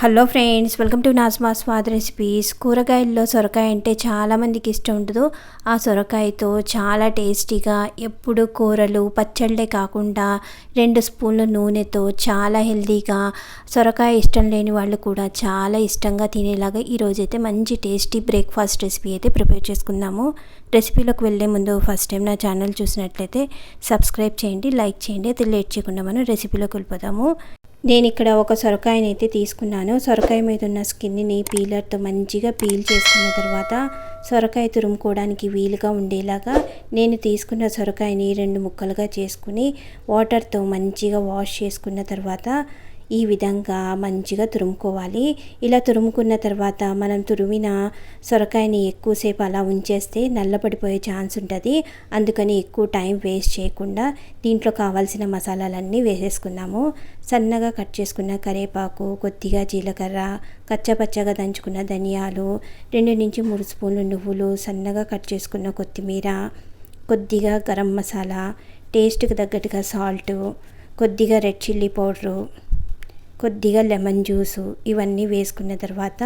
Hello friends, welcome to Najma Swad recipes. కూరగాయల్లో సొరకాయ అంటే చాలామందికి ఇష్టం ఉంటుందో ఆ సొరకాయతో చాలా టేస్టీగా ఎప్పుడు కూరలు పచ్చళ్ళే కాకుండా 2 స్పూన్ల నూనెతో చాలా హెల్తీగా సొరకాయ ఇష్టం లేని వాళ్ళు కూడా చాలా ఇష్టంగా తినేలాగా ఈరోజైతే మంచి టేస్టీ బ్రేక్ఫాస్ట్ రెసిపీ అయితే ప్రిపేర్ చేసుకుందాము. రెసిపీలోకి వెళ్ళే ముందు ఫస్ట్ టైం నా ఛానల్ చూసినట్లయితే సబ్స్క్రైబ్ చేయండి, లైక్ చేయండి. అయితే లేట్ చేయకుండా మనం రెసిపీలోకి వెళ్ళిపోదాము. నేను ఇక్కడ ఒక సొరకాయని అయితే తీసుకున్నాను. సొరకాయ మీద ఉన్న స్కిన్ని పీలర్తో మంచిగా పీల్ చేసుకున్న తర్వాత సొరకాయ తురుముకోవడానికి వీలుగా ఉండేలాగా నేను తీసుకున్న సొరకాయని 2 ముక్కలుగా చేసుకుని వాటర్తో మంచిగా వాష్ చేసుకున్న తర్వాత ఈ విధంగా మంచిగా తురుముకోవాలి. ఇలా తురుముకున్న తర్వాత మనం తురిమిన సొరకాయని ఎక్కువసేపు అలా ఉంచేస్తే నల్లపడిపోయే ఛాన్స్ ఉంటుంది. అందుకని ఎక్కువ టైం వేస్ట్ చేయకుండా దీంట్లో కావాల్సిన మసాలాలన్నీ వేసేసుకున్నాము. సన్నగా కట్ చేసుకున్న కరివేపాకు, కొద్దిగా జీలకర్ర, కచ్చపచ్చగా దంచుకున్న ధనియాలు, 2 నుంచి 3 స్పూన్లు నువ్వులు, సన్నగా కట్ చేసుకున్న కొత్తిమీర, కొద్దిగా గరం మసాలా, టేస్ట్కి తగ్గట్టుగా సాల్టు, కొద్దిగా రెడ్ చిల్లీ పౌడరు, కొద్దిగా లెమన్ జ్యూసు ఇవన్నీ వేసుకున్న తర్వాత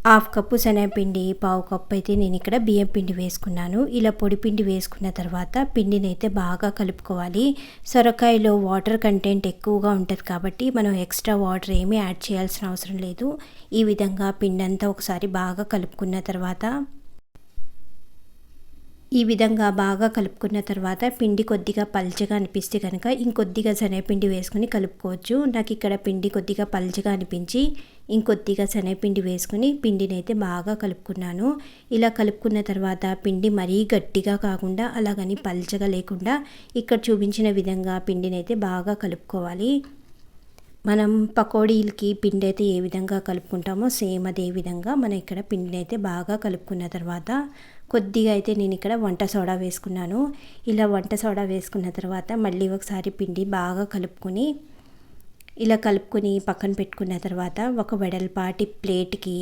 1/2 కప్పు శనగపిండి, 1/4 కప్పు అయితే నేను ఇక్కడ బియ్యం పిండి వేసుకున్నాను. ఇలా పొడి పిండి వేసుకున్న తర్వాత పిండిని అయితే బాగా కలుపుకోవాలి. సొరకాయలో వాటర్ కంటెంట్ ఎక్కువగా ఉంటుంది కాబట్టి మనం ఎక్స్ట్రా వాటర్ ఏమీ యాడ్ చేయాల్సిన అవసరం లేదు. ఈ విధంగా పిండి అంతా ఒకసారి బాగా కలుపుకున్న తర్వాత పిండి కొద్దిగా పల్చగా అనిపిస్తే కనుక ఇంకొద్దిగా శనగపిండి వేసుకుని కలుపుకోవచ్చు. నాకు ఇక్కడ పిండి కొద్దిగా పల్చగా అనిపించి ఇంకొద్దిగా శనగపిండి వేసుకుని పిండిని అయితే బాగా కలుపుకున్నాను. ఇలా కలుపుకున్న తర్వాత పిండి మరీ గట్టిగా కాకుండా అలాగని పల్చగా లేకుండా ఇక్కడ చూపించిన విధంగా పిండిని అయితే బాగా కలుపుకోవాలి. మనం పకోడీలకి పిండి అయితే ఏ విధంగా కలుపుకుంటామో సేమ్ అదే విధంగా మనం ఇక్కడ పిండిని అయితే బాగా కలుపుకున్న తర్వాత కొద్దిగా అయితే నేను ఇక్కడ వంట సోడా వేసుకున్నాను. ఇలా వంట సోడా వేసుకున్న తర్వాత మళ్ళీ ఒకసారి పిండి బాగా కలుపుకొని పక్కన పెట్టుకున్న తర్వాత ఒక వెడల్పాటి ప్లేట్కి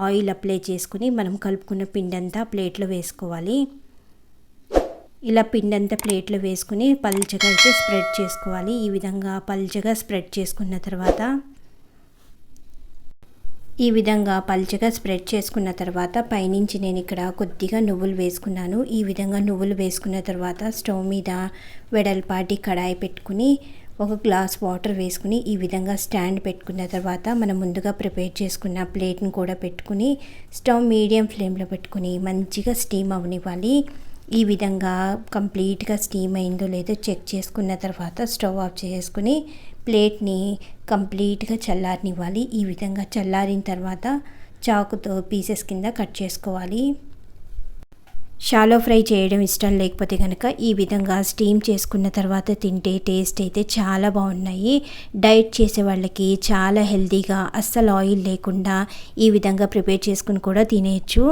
ఆయిల్ అప్లై చేసుకుని మనం కలుపుకున్న పిండి అంతా ప్లేట్లో వేసుకోవాలి. ఇలా పిండి అంతా ప్లేట్లో వేసుకుని పల్చగా అయితే స్ప్రెడ్ చేసుకోవాలి. ఈ విధంగా పల్చగా స్ప్రెడ్ చేసుకున్న తర్వాత పైనుంచి నేను ఇక్కడ కొద్దిగా నువ్వులు వేసుకున్నాను. ఈ విధంగా నువ్వులు వేసుకున్న తర్వాత స్టవ్ మీద వెడల్పాటి కడాయి పెట్టుకుని 1 గ్లాస్ వాటర్ వేసుకుని ఈ విధంగా స్టాండ్ పెట్టుకున్న తర్వాత మనం ముందుగా ప్రిపేర్ చేసుకున్న ప్లేట్ని కూడా పెట్టుకుని స్టవ్ మీడియం ఫ్లేమ్లో పెట్టుకుని మంచిగా స్టీమ్ అవనివ్వాలి. ఈ విధంగా కంప్లీట్గా స్టీమ్ అయిందో లేదో చెక్ చేసుకున్న తర్వాత స్టవ్ ఆఫ్ చేసుకుని ప్లేట్ని కంప్లీట్గా చల్లారనివ్వాలి. ఈ విధంగా చల్లారిన తర్వాత చాకుతో పీసెస్ కింద కట్ చేసుకోవాలి. షాలో ఫ్రై చేయడం ఇష్టం లేకపోతే కనుక ఈ విధంగా స్టీమ్ చేసుకున్న తర్వాత తింటే టేస్ట్ అయితే చాలా బాగున్నాయి. డైట్ చేసే వాళ్ళకి చాలా హెల్తీగా అస్సలు ఆయిల్ లేకుండా ఈ విధంగా ప్రిపేర్ చేసుకుని కూడా తినేయచ్చు.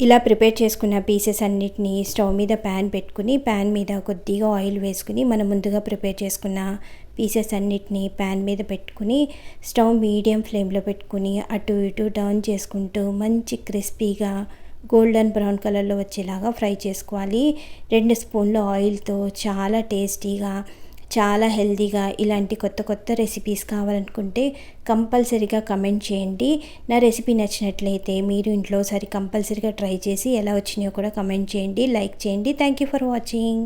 ఇలా ప్రిపేర్ చేసుకున్న పీసెస్ అన్నిటినీ స్టవ్ మీద ప్యాన్ పెట్టుకుని ప్యాన్ మీద కొద్దిగా ఆయిల్ వేసుకుని మనం ముందుగా ప్రిపేర్ చేసుకున్న పీసెస్ అన్నిటినీ ప్యాన్ మీద పెట్టుకుని స్టవ్ మీడియం ఫ్లేమ్లో పెట్టుకుని అటు ఇటు టర్న్ చేసుకుంటూ మంచి క్రిస్పీగా గోల్డెన్ బ్రౌన్ కలర్లో వచ్చేలాగా ఫ్రై చేసుకోవాలి. 2 స్పూన్ల ఆయిల్తో చాలా టేస్టీగా చాలా హెల్తీగా ఇలాంటి కొత్త రెసిపీస్ కావాలనుకుంటే కంపల్సరీగా కమెంట్ చేయండి. నా రెసిపీ నచ్చినట్లయితే మీరు ఇంట్లో కంపల్సరీగా ట్రై చేసి ఎలా వచ్చినాయో కూడా కమెంట్ చేయండి, లైక్ చేయండి. Thank you for watching.